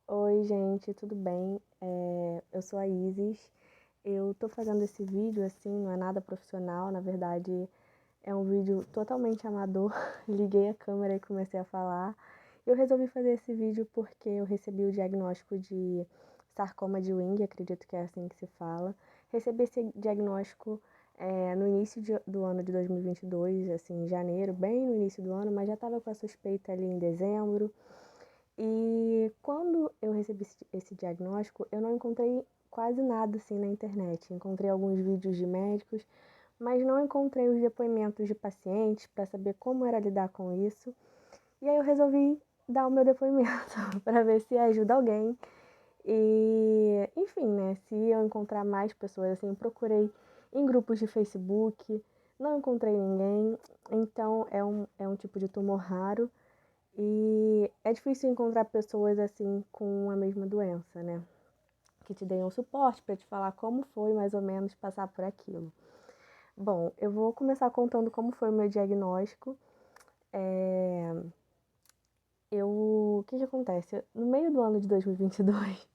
Oi, gente, tudo bem? Eu sou a Isis. Eu tô fazendo esse vídeo assim, não é nada profissional, na verdade é um vídeo totalmente amador. Liguei a câmera e comecei a falar. Eu resolvi fazer esse vídeo porque eu recebi o diagnóstico de sarcoma de Ewing, acredito que é assim que se fala. Recebi esse diagnóstico no início do ano de 2022, assim, em janeiro, bem no início do ano, mas já estava com a suspeita ali em dezembro. E quando eu recebi esse diagnóstico, eu não encontrei quase nada assim na internet. Encontrei alguns vídeos de médicos, mas não encontrei os depoimentos de pacientes para saber como era lidar com isso. E aí eu resolvi dar o meu depoimento para ver se ajuda alguém. E, enfim, né, se eu encontrar mais pessoas assim, eu procurei em grupos de Facebook, não encontrei ninguém. Então é um tipo de tumor raro. E é difícil encontrar pessoas assim com a mesma doença, né? Que te deem um suporte para te falar como foi mais ou menos passar por aquilo. Bom, eu vou começar contando como foi o meu diagnóstico. O que acontece? No meio do ano de 2022,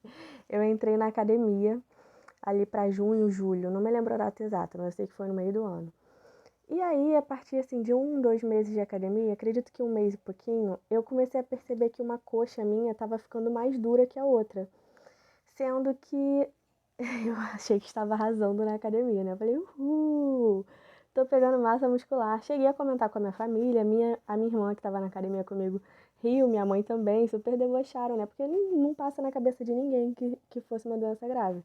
eu entrei na academia ali para junho, julho, não me lembro a data exata, mas eu sei que foi no meio do ano. E aí, a partir assim, de 2 meses de academia, acredito que 1 mês e pouquinho, eu comecei a perceber que uma coxa minha estava ficando mais dura que a outra. Sendo que eu achei que estava arrasando na academia, né? Eu falei, uhul, tô pegando massa muscular. Cheguei a comentar com a minha família, a minha irmã que estava na academia comigo riu, minha mãe também, super debocharam, né? Porque não passa na cabeça de ninguém que fosse uma doença grave.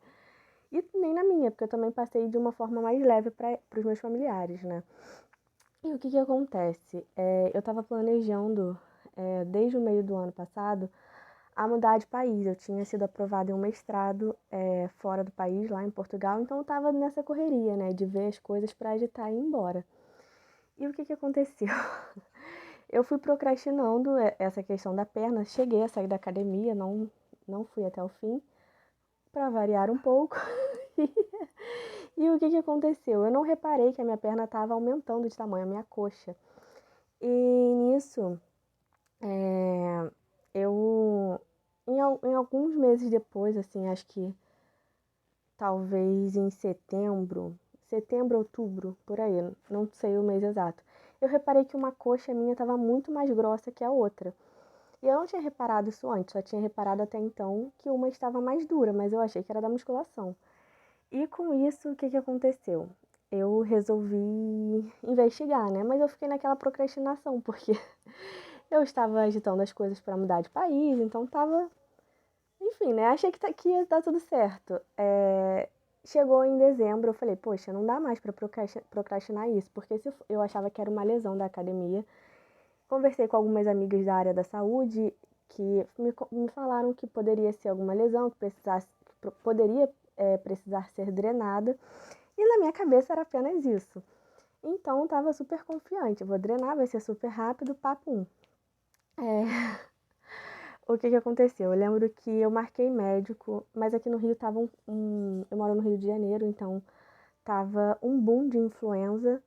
E nem na minha, porque eu também passei de uma forma mais leve para os meus familiares, né? E o que acontece? Eu estava planejando, desde o meio do ano passado, a mudar de país. Eu tinha sido aprovada em um mestrado fora do país, lá em Portugal, então eu estava nessa correria, né, de ver as coisas para agitar e ir embora. E o que aconteceu? Eu fui procrastinando essa questão da perna, cheguei a sair da academia, não fui até o fim, para variar um pouco. E o que aconteceu? Eu não reparei que a minha perna estava aumentando de tamanho, a minha coxa. E nisso, eu, em alguns meses depois, assim, acho que talvez em setembro, outubro, por aí, não sei o mês exato. Eu reparei que uma coxa minha estava muito mais grossa que a outra. E eu não tinha reparado isso antes, só tinha reparado até então que uma estava mais dura, mas eu achei que era da musculação. E com isso, o que aconteceu? Eu resolvi investigar, né? Mas eu fiquei naquela procrastinação, porque eu estava agitando as coisas para mudar de país, então tava. Enfim, né? Achei que ia dar tudo certo. Chegou em dezembro, eu falei, poxa, não dá mais para procrastinar isso, porque se eu achava que era uma lesão da academia. Conversei com algumas amigas da área da saúde que me falaram que poderia ser alguma lesão, que poderia precisar ser drenada, e na minha cabeça era apenas isso. Então eu estava super confiante, vou drenar, vai ser super rápido, papo 1. O que aconteceu? Eu lembro que eu marquei médico, mas aqui no Rio tava eu moro no Rio de Janeiro, então tava um boom de influenza.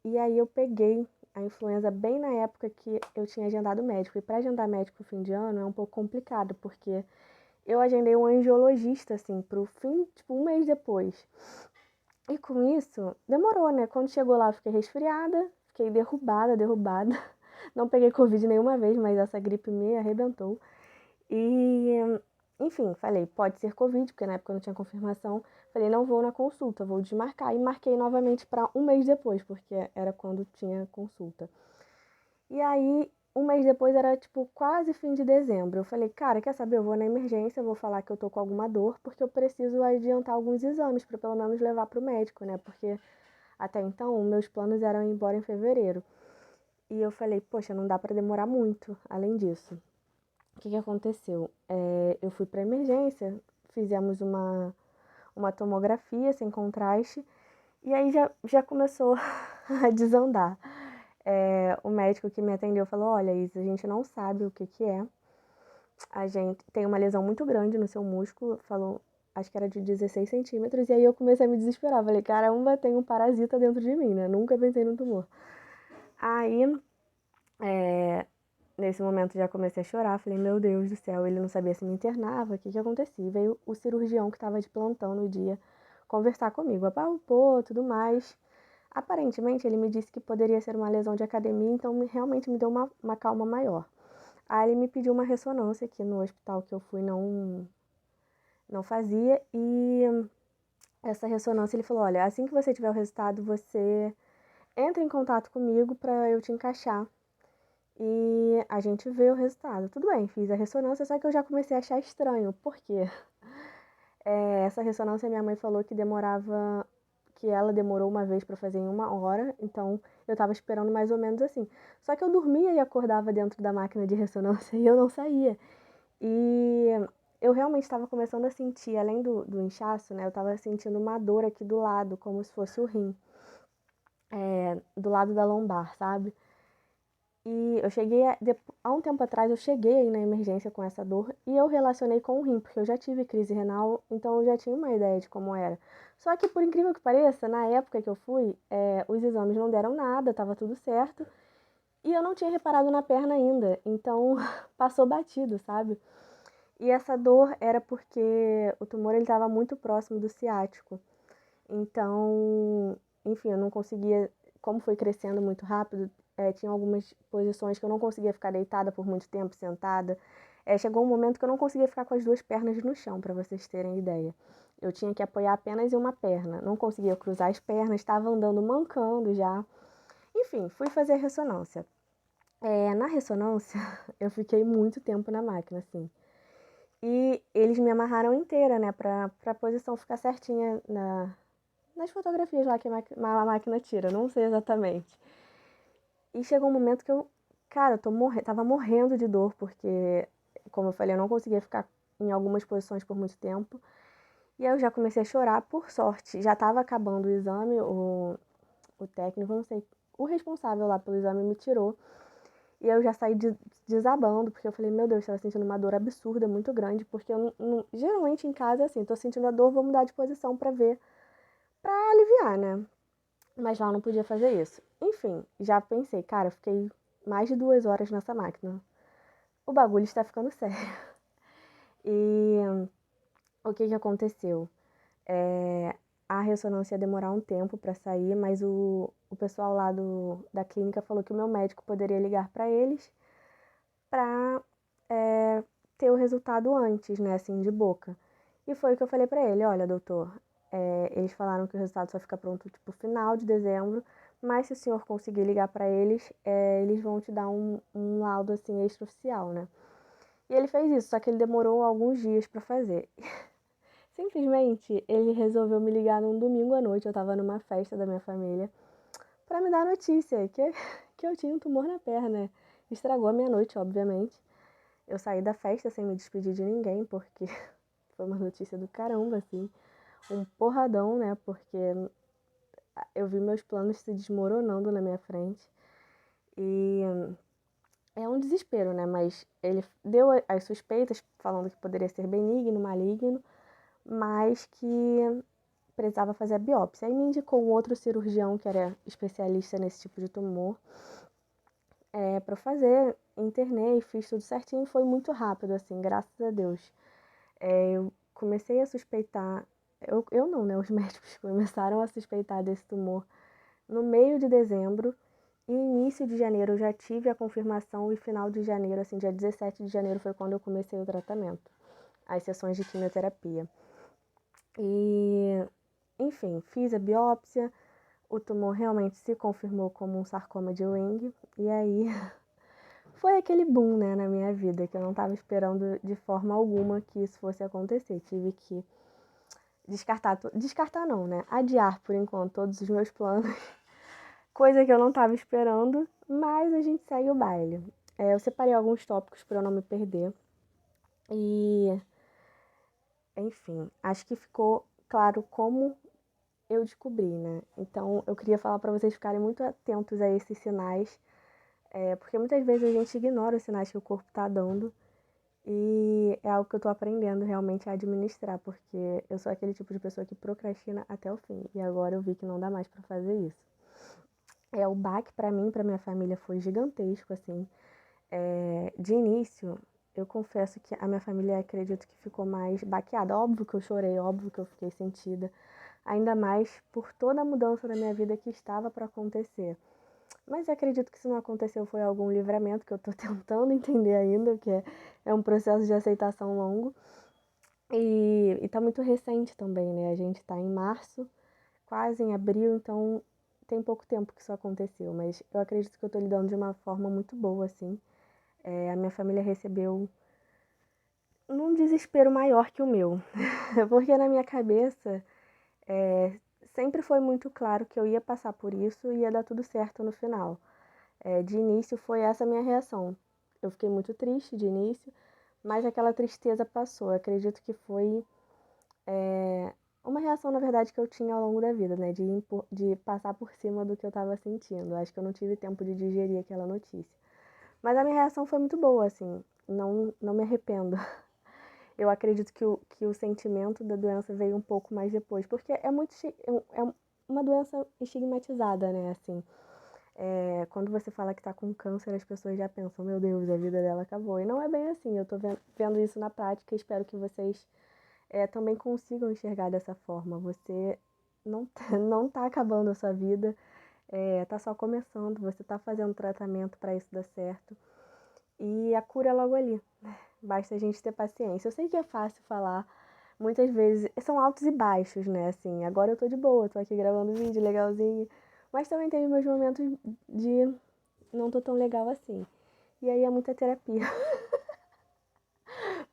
E aí eu peguei a influenza bem na época que eu tinha agendado médico. E para agendar médico no fim de ano é um pouco complicado, porque eu agendei um angiologista, assim, pro fim, tipo, 1 mês depois. E com isso, demorou, né? Quando chegou lá, eu fiquei resfriada, fiquei derrubada. Não peguei Covid nenhuma vez, mas essa gripe me arrebentou. E, enfim, falei, pode ser Covid, porque na época eu não tinha confirmação. Falei, não vou na consulta, vou desmarcar. E marquei novamente para 1 mês depois, porque era quando tinha consulta. E aí, 1 mês depois era tipo quase fim de dezembro. Eu falei, cara, quer saber? Eu vou na emergência, eu vou falar que eu tô com alguma dor, porque eu preciso adiantar alguns exames para pelo menos levar pro médico, né? Porque até então, meus planos eram ir embora em fevereiro. E eu falei, poxa, não dá para demorar muito, além disso. O que aconteceu? Eu fui para emergência, fizemos uma tomografia sem contraste, e aí já começou a desandar. O médico que me atendeu falou, olha, Isa, a gente não sabe o que é. A gente tem uma lesão muito grande no seu músculo, falou, acho que era de 16 centímetros, e aí eu comecei a me desesperar. Falei, caramba, tem um parasita dentro de mim, né? Nunca pensei no tumor. Aí Nesse momento já comecei a chorar, falei, meu Deus do céu, ele não sabia se me internava, o que que acontecia. E veio o cirurgião que estava de plantão no dia conversar comigo, apalpou, tudo mais. Aparentemente, ele me disse que poderia ser uma lesão de academia, então realmente me deu uma calma maior. Aí ele me pediu uma ressonância, que no hospital que eu fui não fazia, e essa ressonância ele falou, olha, assim que você tiver o resultado, você entra em contato comigo para eu te encaixar e a gente vê o resultado. Tudo bem, fiz a ressonância, só que eu já comecei a achar estranho. Por quê? Essa ressonância minha mãe falou que ela demorou uma vez para fazer em 1 hora, então eu tava esperando mais ou menos assim. Só que eu dormia e acordava dentro da máquina de ressonância e eu não saía. E eu realmente estava começando a sentir, além do inchaço, né? Eu estava sentindo uma dor aqui do lado, como se fosse o rim, do lado da lombar, sabe? E eu cheguei, há um tempo atrás, eu cheguei aí na emergência com essa dor e eu relacionei com o rim, porque eu já tive crise renal, então eu já tinha uma ideia de como era. Só que, por incrível que pareça, na época que eu fui, os exames não deram nada, tava tudo certo, e eu não tinha reparado na perna ainda, então passou batido, sabe? E essa dor era porque o tumor ele estava muito próximo do ciático. Então, enfim, eu não conseguia, como foi crescendo muito rápido, tinha algumas posições que eu não conseguia ficar deitada por muito tempo, sentada. Chegou um momento que eu não conseguia ficar com as duas pernas no chão, para vocês terem ideia. Eu tinha que apoiar apenas em uma perna, não conseguia cruzar as pernas, estava andando mancando já. Enfim, fui fazer ressonância. Na ressonância, eu fiquei muito tempo na máquina, assim. E eles me amarraram inteira, né, pra posição ficar certinha nas fotografias lá que a máquina tira, não sei exatamente. E chegou um momento que cara, tava morrendo de dor, porque, como eu falei, eu não conseguia ficar em algumas posições por muito tempo. E aí eu já comecei a chorar, por sorte. Já tava acabando o exame, o técnico, não sei, o responsável lá pelo exame me tirou. E aí eu já saí desabando, porque eu falei, meu Deus, estava sentindo uma dor absurda, muito grande, porque eu geralmente em casa, assim, tô sentindo a dor, vou mudar de posição pra ver, pra aliviar, né? Mas lá eu não podia fazer isso. Enfim, já pensei, cara, eu fiquei mais de 2 horas nessa máquina. O bagulho está ficando sério. E o que que aconteceu? A ressonância ia demorar um tempo para sair, mas o pessoal lá da clínica falou que o meu médico poderia ligar para eles para ter o resultado antes, né, assim, de boca. E foi o que eu falei para ele, olha, doutor, eles falaram que o resultado só fica pronto, tipo, final de dezembro, mas se o senhor conseguir ligar para eles, eles vão te dar um laudo, assim, extraoficial, né? E ele fez isso, só que ele demorou alguns dias para fazer. Simplesmente, ele resolveu me ligar num domingo à noite, eu tava numa festa da minha família, para me dar a notícia que eu tinha um tumor na perna. Estragou a minha noite, obviamente. Eu saí da festa sem me despedir de ninguém, porque foi uma notícia do caramba, assim. Um porradão, né? Porque eu vi meus planos se desmoronando na minha frente. E é um desespero, né? Mas ele deu as suspeitas, falando que poderia ser benigno, maligno, mas que precisava fazer a biópsia. Aí me indicou um outro cirurgião que era especialista nesse tipo de tumor para fazer. Internei, fiz tudo certinho, foi muito rápido, assim, graças a Deus. Eu comecei a suspeitar, eu não, né? Os médicos começaram a suspeitar desse tumor no meio de dezembro e início de janeiro eu já tive a confirmação e final de janeiro, assim, dia 17 de janeiro foi quando eu comecei o tratamento, as sessões de quimioterapia. E, enfim, fiz a biópsia, o tumor realmente se confirmou como um sarcoma de Ewing e aí foi aquele boom, né, na minha vida, que eu não estava esperando de forma alguma que isso fosse acontecer. Tive que descartar não, né? Adiar por enquanto todos os meus planos, coisa que eu não estava esperando, mas a gente segue o baile. Eu separei alguns tópicos para eu não me perder e, enfim, acho que ficou claro como eu descobri, né? Então eu queria falar para vocês ficarem muito atentos a esses sinais, porque muitas vezes a gente ignora os sinais que o corpo está dando. E é algo que eu tô aprendendo realmente a administrar, porque eu sou aquele tipo de pessoa que procrastina até o fim. E agora eu vi que não dá mais pra fazer isso. O baque pra mim, pra minha família foi gigantesco, assim. De início, eu confesso que a minha família acredito que ficou mais baqueada. Óbvio que eu chorei, óbvio que eu fiquei sentida, ainda mais por toda a mudança da minha vida que estava para acontecer. Mas acredito que se não aconteceu foi algum livramento que eu tô tentando entender ainda, que é um processo de aceitação longo. E tá muito recente também, né? A gente tá em março, quase em abril, então tem pouco tempo que isso aconteceu, mas eu acredito que eu tô lidando de uma forma muito boa, assim. A minha família recebeu num desespero maior que o meu, porque na minha cabeça é, sempre foi muito claro que eu ia passar por isso e ia dar tudo certo no final. De início foi essa a minha reação. Eu fiquei muito triste de início, mas aquela tristeza passou. Eu acredito que foi uma reação, na verdade, que eu tinha ao longo da vida, né? De passar por cima do que eu estava sentindo. Acho que eu não tive tempo de digerir aquela notícia. Mas a minha reação foi muito boa, assim. Não me arrependo. Eu acredito que o sentimento da doença veio um pouco mais depois, porque é uma doença estigmatizada, né? Assim, quando você fala que tá com câncer, as pessoas já pensam, meu Deus, a vida dela acabou. E não é bem assim, eu tô vendo isso na prática e espero que vocês também consigam enxergar dessa forma. Você não tá acabando a sua vida, tá só começando, você tá fazendo tratamento para isso dar certo. E a cura é logo ali. Basta a gente ter paciência. Eu sei que é fácil falar, muitas vezes são altos e baixos, né? Assim, agora eu tô de boa, tô aqui gravando vídeo legalzinho, mas também tem meus momentos de não tô tão legal assim. E aí é muita terapia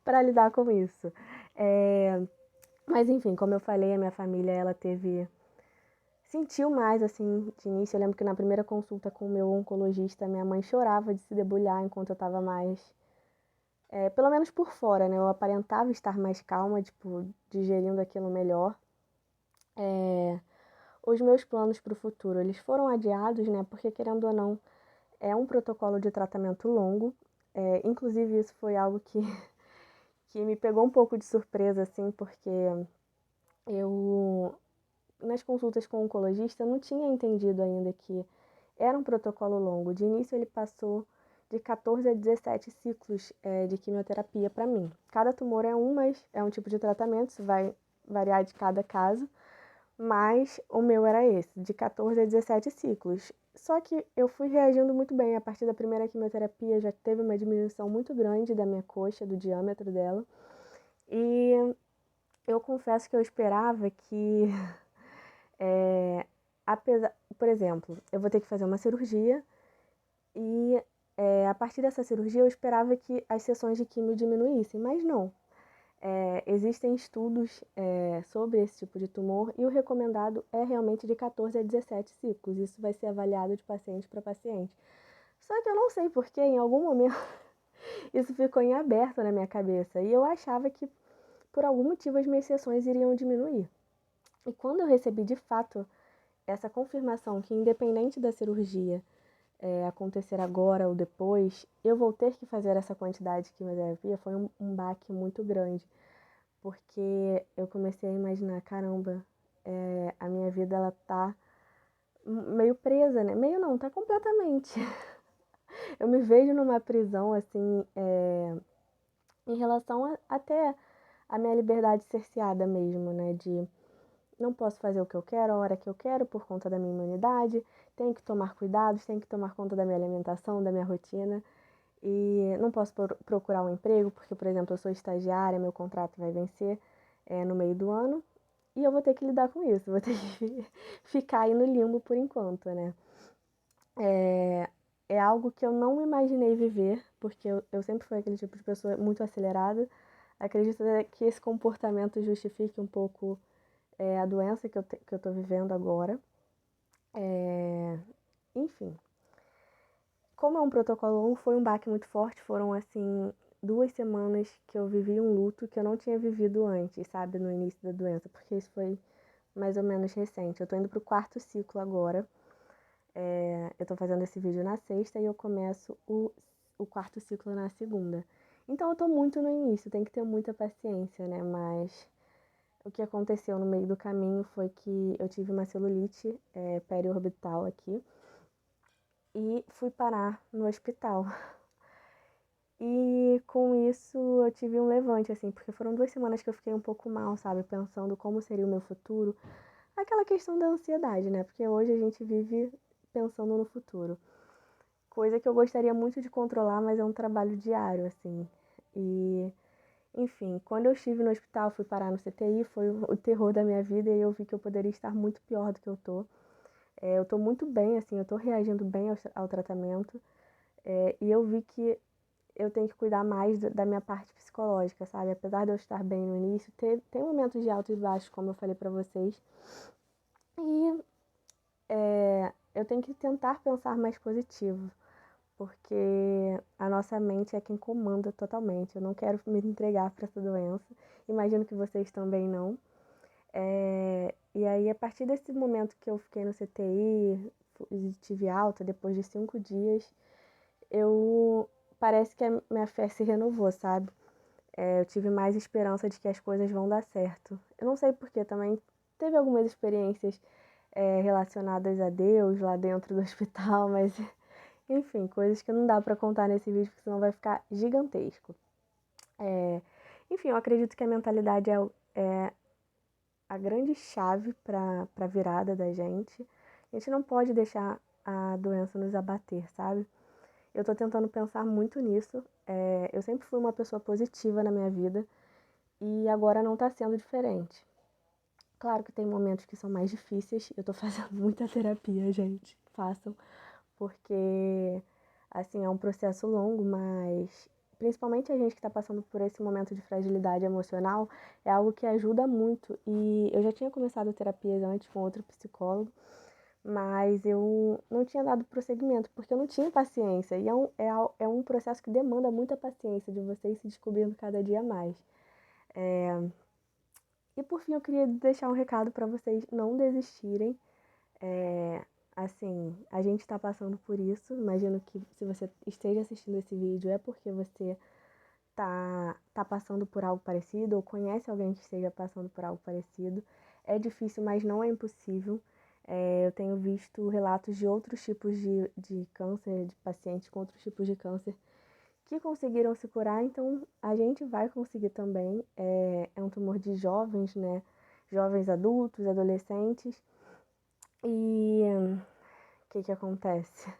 para lidar com isso. É, mas enfim, como eu falei, a minha família ela sentiu mais assim de início. Eu lembro que na primeira consulta com o meu oncologista, minha mãe chorava de se debulhar enquanto eu tava mais pelo menos por fora, né? Eu aparentava estar mais calma, tipo, digerindo aquilo melhor. Os meus planos para o futuro, eles foram adiados, né? Porque, querendo ou não, é um protocolo de tratamento longo. Inclusive, isso foi algo que me pegou um pouco de surpresa, assim, porque eu, nas consultas com o oncologista, eu não tinha entendido ainda que era um protocolo longo. De início, ele passou de 14 a 17 ciclos de quimioterapia para mim. Cada tumor é mas é um tipo de tratamento, isso vai variar de cada caso, mas o meu era esse, de 14 a 17 ciclos. Só que eu fui reagindo muito bem. A partir da primeira quimioterapia já teve uma diminuição muito grande da minha coxa, do diâmetro dela. E eu confesso que eu esperava que, apesar, por exemplo, eu vou ter que fazer uma cirurgia e a partir dessa cirurgia eu esperava que as sessões de quimio diminuíssem, mas não. Existem estudos sobre esse tipo de tumor e o recomendado é realmente de 14 a 17 ciclos. Isso vai ser avaliado de paciente para paciente. Só que eu não sei porque, em algum momento, isso ficou em aberto na minha cabeça e eu achava que, por algum motivo, as minhas sessões iriam diminuir. E quando eu recebi de fato essa confirmação que, independente da cirurgia acontecer agora ou depois, eu vou ter que fazer essa quantidade de quimioterapia, foi um baque muito grande. Porque eu comecei a imaginar, caramba, a minha vida ela tá meio presa, né? Meio não, tá completamente. Eu me vejo numa prisão, assim, em relação até a minha liberdade cerceada mesmo, né? De não posso fazer o que eu quero, a hora que eu quero, por conta da minha imunidade, tenho que tomar cuidados, tenho que tomar conta da minha alimentação, da minha rotina. E não posso procurar um emprego, porque, por exemplo, eu sou estagiária, meu contrato vai vencer no meio do ano. E eu vou ter que lidar com isso, vou ter que ficar aí no limbo por enquanto, né? É algo que eu não imaginei viver, porque eu sempre fui aquele tipo de pessoa muito acelerada. Acredito que esse comportamento justifique um pouco a doença que eu tô vivendo agora. Enfim, como é um protocolo longo, foi um baque muito forte. Foram, assim, 2 semanas que eu vivi um luto que eu não tinha vivido antes, sabe? No início da doença, porque isso foi mais ou menos recente. Eu tô indo pro 4º ciclo agora. Eu tô fazendo esse vídeo na sexta e eu começo o 4º ciclo na segunda. Então eu tô muito no início, tem que ter muita paciência, né? Mas o que aconteceu no meio do caminho foi que eu tive uma celulite periorbital aqui e fui parar no hospital. E com isso eu tive um levante, assim, porque foram 2 semanas que eu fiquei um pouco mal, sabe? Pensando como seria o meu futuro. Aquela questão da ansiedade, né? Porque hoje a gente vive pensando no futuro. Coisa que eu gostaria muito de controlar, mas é um trabalho diário, assim. E, enfim, quando eu estive no hospital, fui parar no CTI, foi o terror da minha vida e eu vi que eu poderia estar muito pior do que eu tô. Eu tô muito bem, assim, eu tô reagindo bem ao tratamento. E eu vi que eu tenho que cuidar mais da minha parte psicológica, sabe? Apesar de eu estar bem no início, tem momentos de altos e baixos, como eu falei pra vocês. E eu tenho que tentar pensar mais positivo, porque a nossa mente é quem comanda totalmente. Eu não quero me entregar para essa doença. Imagino que vocês também não. E aí, a partir desse momento que eu fiquei no CTI, tive alta, depois de 5 dias, eu parece que a minha fé se renovou, sabe? Eu tive mais esperança de que as coisas vão dar certo. Eu não sei porque também teve algumas experiências relacionadas a Deus lá dentro do hospital, mas enfim, coisas que não dá pra contar nesse vídeo, porque senão vai ficar gigantesco. Enfim, eu acredito que a mentalidade é a grande chave para a virada da gente. A gente não pode deixar a doença nos abater, sabe? Eu tô tentando pensar muito nisso. Eu sempre fui uma pessoa positiva na minha vida e agora não tá sendo diferente. Claro que tem momentos que são mais difíceis. Eu tô fazendo muita terapia, gente. Façam, porque assim, é um processo longo, mas principalmente a gente que está passando por esse momento de fragilidade emocional, é algo que ajuda muito. E eu já tinha começado terapias antes com outro psicólogo, mas eu não tinha dado prosseguimento, porque eu não tinha paciência. E é um processo que demanda muita paciência de vocês se descobrindo cada dia mais. E por fim, eu queria deixar um recado para vocês não desistirem. É, assim, a gente está passando por isso. Imagino que se você esteja assistindo esse vídeo é porque você tá passando por algo parecido ou conhece alguém que esteja passando por algo parecido. É difícil, mas não é impossível. Eu tenho visto relatos de outros tipos de câncer, de pacientes com outros tipos de câncer que conseguiram se curar, então a gente vai conseguir também. É um tumor de jovens, né? Jovens adultos, adolescentes. E o que acontece?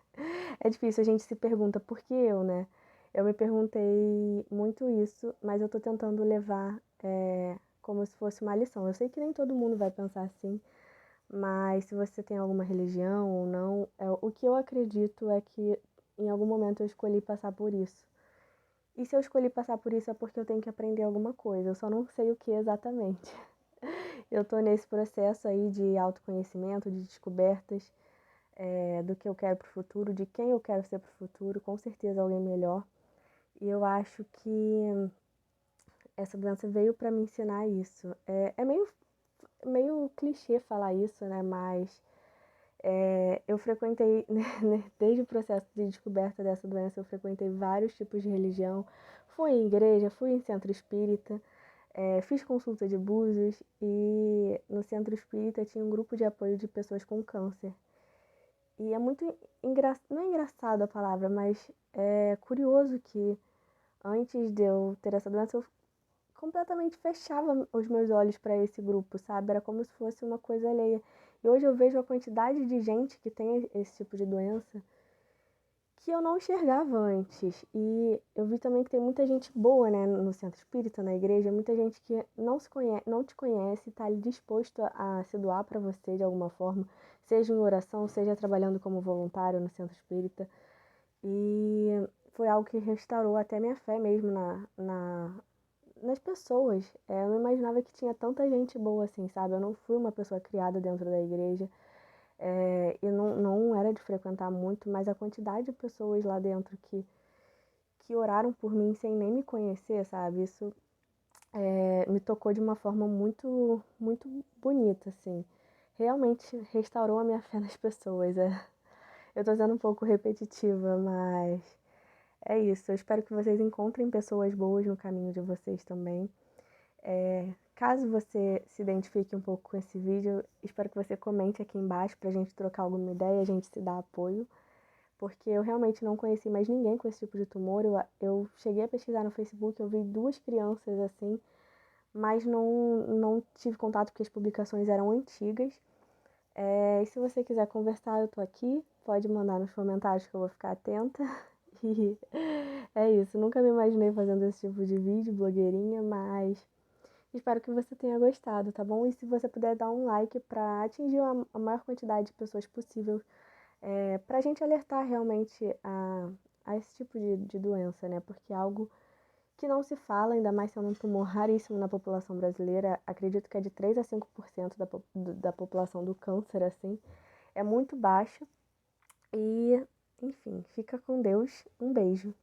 É difícil, a gente se pergunta por que eu, né? Eu me perguntei muito isso, mas eu tô tentando levar como se fosse uma lição. Eu sei que nem todo mundo vai pensar assim, mas se você tem alguma religião ou não, o que eu acredito é que em algum momento eu escolhi passar por isso. E se eu escolhi passar por isso é porque eu tenho que aprender alguma coisa, eu só não sei o que exatamente. Eu tô nesse processo aí de autoconhecimento, de descobertas, do que eu quero pro futuro, de quem eu quero ser pro futuro, com certeza alguém melhor. E eu acho que essa doença veio para me ensinar isso. É meio clichê falar isso, né? Mas eu frequentei, né, desde o processo de descoberta dessa doença, eu frequentei vários tipos de religião. Fui em igreja, fui em centro espírita, fiz consulta de búzios e no centro espírita tinha um grupo de apoio de pessoas com câncer. E é muito engraçado, não é engraçado a palavra, mas é curioso que antes de eu ter essa doença, eu completamente fechava os meus olhos para esse grupo, sabe? Era como se fosse uma coisa alheia. E hoje eu vejo a quantidade de gente que tem esse tipo de doença que eu não enxergava antes. E eu vi também que tem muita gente boa, né, no centro espírita, na igreja, muita gente que não se conhece, não te conhece, está ali disposto a se doar para você de alguma forma, seja em oração, seja trabalhando como voluntário no centro espírita. E foi algo que restaurou até minha fé mesmo nas pessoas. Eu não imaginava que tinha tanta gente boa assim, sabe? Eu não fui uma pessoa criada dentro da igreja. E não era de frequentar muito, mas a quantidade de pessoas lá dentro que oraram por mim sem nem me conhecer, sabe? Isso me tocou de uma forma muito, muito bonita, assim. Realmente restaurou a minha fé nas pessoas. Eu tô sendo um pouco repetitiva, mas é isso. Eu espero que vocês encontrem pessoas boas no caminho de vocês também. Caso você se identifique um pouco com esse vídeo, espero que você comente aqui embaixo pra gente trocar alguma ideia, a gente se dar apoio, porque eu realmente não conheci mais ninguém com esse tipo de tumor. Eu cheguei a pesquisar no Facebook, eu vi 2 crianças assim, mas não tive contato porque as publicações eram antigas. E se você quiser conversar, eu tô aqui, pode mandar nos comentários que eu vou ficar atenta. E é isso, nunca me imaginei fazendo esse tipo de vídeo, blogueirinha, mas espero que você tenha gostado, tá bom? E se você puder dar um like para atingir a maior quantidade de pessoas possível, pra gente alertar realmente a esse tipo de doença, né? Porque é algo que não se fala, ainda mais sendo um tumor raríssimo na população brasileira. Acredito que é de 3 a 5% da população do câncer, assim. É muito baixo. E, enfim, fica com Deus. Um beijo.